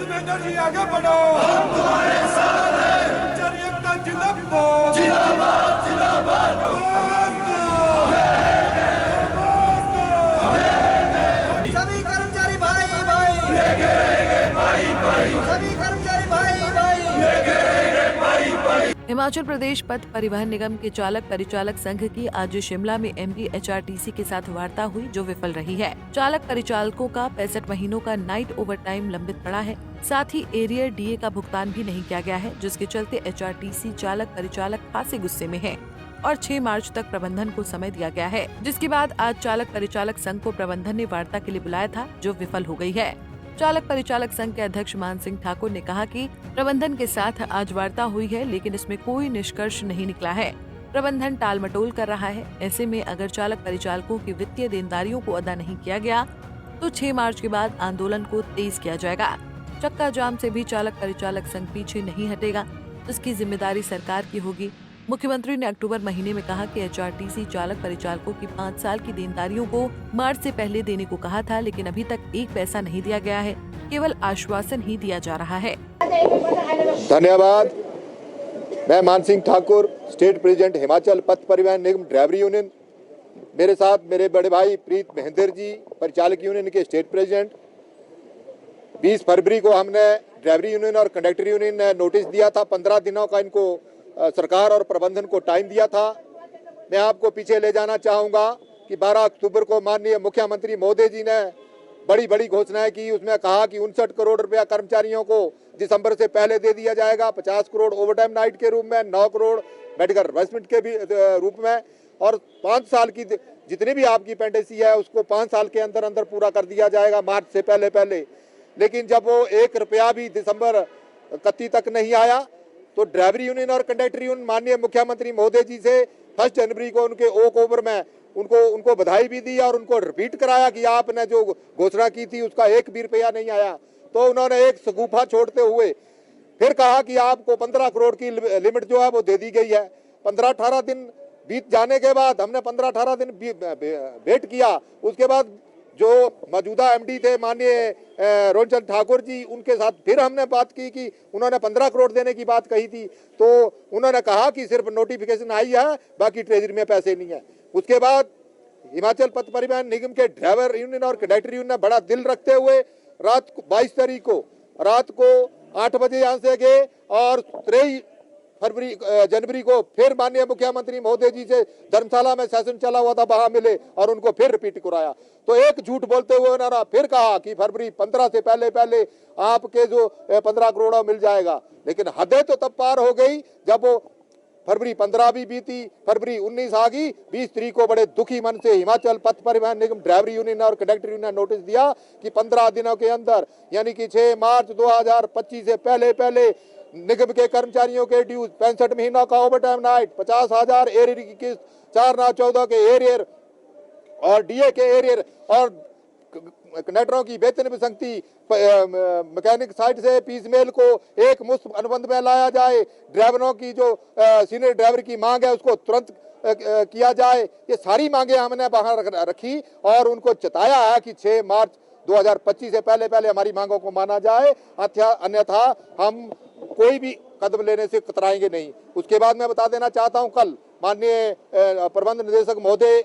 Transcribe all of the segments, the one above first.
धर्मेंद्र जी आगे बढ़ो, हम तुम्हारे साथ हैं। कर्मचारी एकता जिंदाबाद जिंदाबाद जिंदाबाद। सभी कर्मचारी भाई भाई, सभी कर्मचारी भाई भाई। हिमाचल प्रदेश पथ परिवहन निगम के चालक परिचालक संघ की आज शिमला में एमडी एचआरटीसी के साथ वार्ता हुई, जो विफल रही है। चालक परिचालकों का 65 महीनों का नाइट ओवरटाइम लंबित पड़ा है। साथ ही एरियर डीए का भुगतान भी नहीं किया गया है, जिसके चलते एचआरटीसी चालक परिचालक खासे गुस्से में है और 6 मार्च तक प्रबंधन को समय दिया गया है। जिसके बाद आज चालक परिचालक संघ को प्रबंधन ने वार्ता के लिए बुलाया था, जो विफल हो गई है। चालक परिचालक संघ के अध्यक्ष मान सिंह ठाकुर ने कहा कि प्रबंधन के साथ आज वार्ता हुई है, लेकिन इसमें कोई निष्कर्ष नहीं निकला है। प्रबंधन टालमटोल कर रहा है। ऐसे में अगर चालक परिचालकों की वित्तीय देनदारियों को अदा नहीं किया गया तो 6 मार्च के बाद आंदोलन को तेज किया जाएगा। चक्का जाम से भी चालक परिचालक संघ पीछे नहीं हटेगा, इसकी जिम्मेदारी सरकार की होगी। मुख्यमंत्री ने अक्टूबर महीने में कहा कि एचआरटीसी चालक परिचालकों की 5 साल की देनदारियों को मार्च से पहले देने को कहा था, लेकिन अभी तक एक पैसा नहीं दिया गया है, केवल आश्वासन ही दिया जा रहा है। धन्यवाद। मैं मान सिंह ठाकुर, स्टेट प्रेसिडेंट हिमाचल पथ परिवहन निगम ड्राइवर यूनियन। मेरे साथ मेरे बड़े भाई प्रीत महेंद्र जी, परिचालक यूनियन के स्टेट प्रेसिडेंट। 20 फरवरी को हमने ड्राइवर यूनियन और कंडक्टर यूनियन ने नोटिस दिया था। 15 दिनों का इनको सरकार और प्रबंधन को टाइम दिया था। मैं आपको पीछे ले जाना चाहूँगा कि 12 अक्टूबर को माननीय मुख्यमंत्री महोदय जी ने बड़ी बड़ी घोषणाएं की। उसमें कहा कि 59 करोड़ रुपया कर्मचारियों को दिसंबर से पहले दे दिया जाएगा, 50 करोड़ ओवरटाइम नाइट के रूप में, 9 करोड़ मेडिकल रिवर्समेंट के भी रूप में, और 5 साल की जितनी भी आपकी पेंडेंसी है उसको 5 साल के अंदर अंदर पूरा कर दिया जाएगा, मार्च से पहले पहले। लेकिन जब वो 1 रुपया भी दिसंबर 31 तक नहीं आया तो ड्राइवर यूनियन और कंडक्टर यूनियन माननीय मुख्यमंत्री महोदय जी से 1 जनवरी को उनके ओक ओवर में उनको बधाई भी दी और उनको रिपीट कराया कि आपने जो घोषणा की थी उसका 1 भी रुपया नहीं आया। तो उन्होंने एक सगुफा छोड़ते हुए फिर कहा कि आपको 15 करोड़ की लिमिट जो है वो दे दी गई है। 15-18 दिन बीत जाने के बाद हमने 15-18 दिन वेट किया। उसके बाद जो मौजूदा एमडी थे माननीय रोनचंद ठाकुर जी, उनके साथ फिर हमने बात की कि उन्होंने 15 करोड़ देने की बात कही थी। तो उन्होंने कहा कि सिर्फ नोटिफिकेशन आई है, बाकी ट्रेजरी में पैसे नहीं है। उसके बाद हिमाचल पथ परिवहन निगम के ड्राइवर यूनियन और कंडक्टर यूनियन ने बड़ा दिल रखते हुए रात को 22 तारीख को रात को 8 बजे यहाँ से गए और 23 जनवरी को फिर माननीय मुख्यमंत्री महोदय जी से धर्मशाला में सेशन चला हुआ था, वहां मिले और उनको फिर रिपीट कराया। तो एक झूठ बोलते हुए उन्होंने फिर कहा कि फरवरी 15 से पहले पहले आपके जो 15 करोड़ मिल जाएगा। लेकिन हदें तो तब पार हो गई जब वो फरवरी 15 भी बीती, फरवरी 19 आ गई। 20 तारीख को बड़े दुखी मन से हिमाचल पथ परिवहन निगम ड्राइवर यूनियन और कंडक्टर यूनियन ने नोटिस दिया कि 15 दिनों के अंदर यानी कि 6 मार्च 2025 से पहले पहले निगम के कर्मचारियों के ड्यूज, 65 महीनों का ओवरटाइम नाइट, 50,000 एरियर की किस्त, 4/9/14 के एरियर और डीए के एरियर और कंडक्टरों की वेतन विसंगति, मैकेनिक साइड से पीस मेल को एक मुश्त अनुबंध में लाया जाए, ड्राइवरों की जो सीनियर ड्राइवर की मांग है उसको तुरंत किया जाए। ये सारी मांगे हमने बाहर रखी और उनको चताया है कि 6 मार्च 2025 से पहले पहले हमारी मांगों को माना जाए, अन्यथा हम कोई भी कदम लेने से कतराएंगे नहीं। उसके बाद मैं बता देना चाहता हूं, कल माननीय प्रबंध निदेशक महोदय,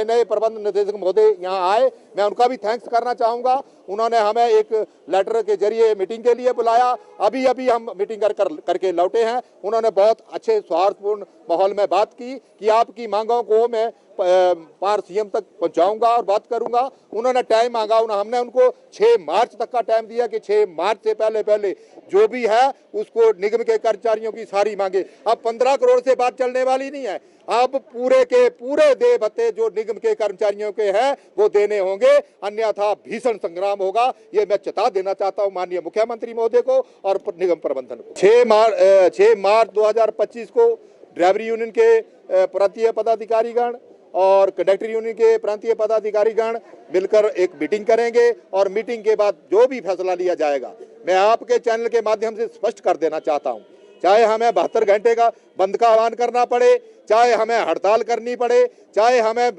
नए प्रबंध निदेशक महोदय यहाँ आए, मैं उनका भी थैंक्स करना चाहूँगा। उन्होंने हमें एक लेटर के जरिए मीटिंग के लिए बुलाया। अभी हम मीटिंग करके लौटे हैं। उन्होंने बहुत अच्छे सौहार्दपूर्ण माहौल में बात की कि आपकी मांगों को मैं पार सीएम तक पहुंचाऊंगा और बात करूंगा। उन्होंने टाइम मांगा, हमने उनको 6 मार्च तक का टाइम दिया कि 6 मार्च से पहले पहले जो भी है उसको निगम के कर्मचारियों की सारी मांगे। अब 15 करोड़ से बात चलने वाली नहीं है, अब पूरे के पूरे देय भत्ते जो निगम के कर्मचारियों के हैं वो देने होंगे, अन्यथा भीषण संग्राम होगा। ये मैं चेता देना चाहता हूं माननीय मुख्यमंत्री महोदय को और निगम प्रबंधन को। 6 मार्च 2025 को ड्राइवर यूनियन के प्रांतीय पदाधिकारीगण और कंडक्टर यूनियन के प्रांतीय पदाधिकारीगण मिलकर एक मीटिंग करेंगे और मीटिंग के बाद जो भी फैसला लिया जाएगा, मैं आपके चैनल के माध्यम से स्पष्ट कर देना चाहता हूं, चाहे हमें 72 घंटे का बंद का आह्वान करना पड़े, चाहे हमें हड़ताल करनी पड़े, चाहे हमें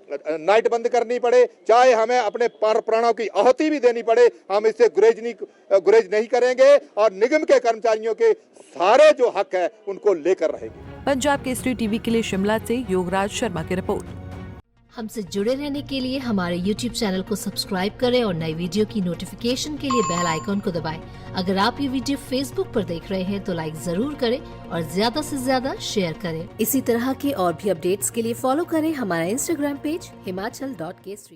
नाइट बंद करनी पड़े, चाहे हमें अपने प्राणों की आहुति भी देनी पड़े, हम इससे गुरेज नहीं करेंगे और निगम के कर्मचारियों के सारे जो हक है उनको लेकर रहेंगे। पंजाब केसरी टीवी के लिए शिमला से योगराज शर्मा की रिपोर्ट। हमसे जुड़े रहने के लिए हमारे YouTube चैनल को सब्सक्राइब करें और नई वीडियो की नोटिफिकेशन के लिए बेल आइकॉन को दबाएं। अगर आप ये वीडियो Facebook पर देख रहे हैं तो लाइक जरूर करें और ज्यादा से ज्यादा शेयर करें। इसी तरह के और भी अपडेट्स के लिए फॉलो करें हमारा Instagram पेज himachal.kesri।